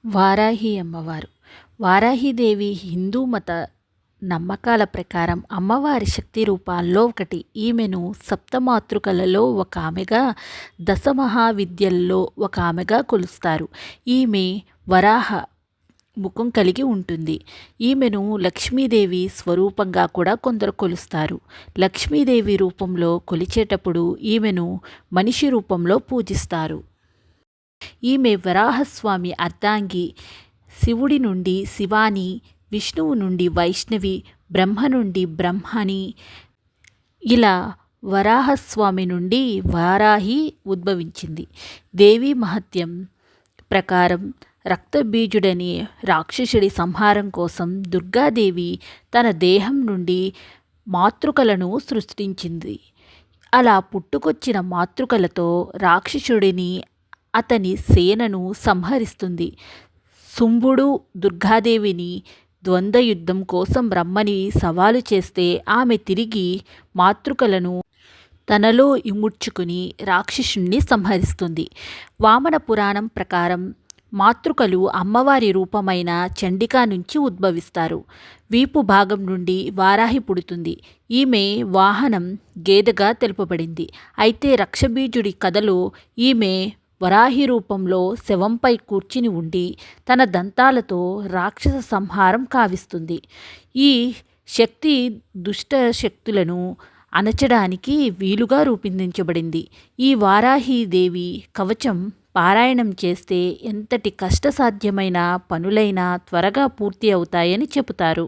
వారాహి అమ్మవారు. వారాహిదేవి హిందూ మత నమ్మకాల ప్రకారం అమ్మవారి శక్తి రూపాల్లో ఒకటి. ఈమెను సప్తమాతృకలలో ఒక ఆమెగా, దశమహావిద్యల్లో ఒక ఆమెగా కొలుస్తారు. ఈమె వరాహ ముఖం కలిగి ఉంటుంది. ఈమెను లక్ష్మీదేవి స్వరూపంగా కూడా కొందరు కొలుస్తారు. లక్ష్మీదేవి రూపంలో కొలిచేటప్పుడు ఈమెను మనిషి రూపంలో పూజిస్తారు. ఈమె వరాహస్వామి అర్ధాంగి. శివుడి నుండి శివాని, విష్ణువు నుండి వైష్ణవి, బ్రహ్మ నుండి బ్రహ్మని, ఇలా వరాహస్వామి నుండి వారాహి ఉద్భవించింది. దేవి మహత్యం ప్రకారం రక్తబీజుడని రాక్షసుడి సంహారం కోసం దుర్గాదేవి తన దేహం నుండి మాతృకలను సృష్టించింది. అలా పుట్టుకొచ్చిన మాతృకలతో రాక్షసుడిని, అతని సేనను సంహరిస్తుంది. శుంభుడు దుర్గాదేవిని ద్వంద్వ యుద్ధం కోసం రమ్మని సవాలు చేస్తే ఆమె తిరిగి మాతృకలను తనలో ఇముడ్చుకుని రాక్షసుణ్ణి సంహరిస్తుంది. వామన పురాణం ప్రకారం మాతృకలు అమ్మవారి రూపమైన చండికా నుంచి ఉద్భవిస్తారు. వీపు భాగం నుండి వారాహి పుడుతుంది. ఈమె వాహనం గేదెగా తెలుపబడింది. అయితే రక్షబీజుడి కథలో ఈమె వరాహి రూపంలో శవంపై కూర్చుని ఉండి తన దంతాలతో రాక్షస సంహారం కావిస్తుంది. ఈ శక్తి దుష్ట శక్తులను అణచడానికి వీలుగా రూపొందించబడింది. ఈ వారాహీదేవి కవచం పారాయణం చేస్తే ఎంతటి కష్టసాధ్యమైన పనులైనా త్వరగా పూర్తి అవుతాయని చెబుతారు.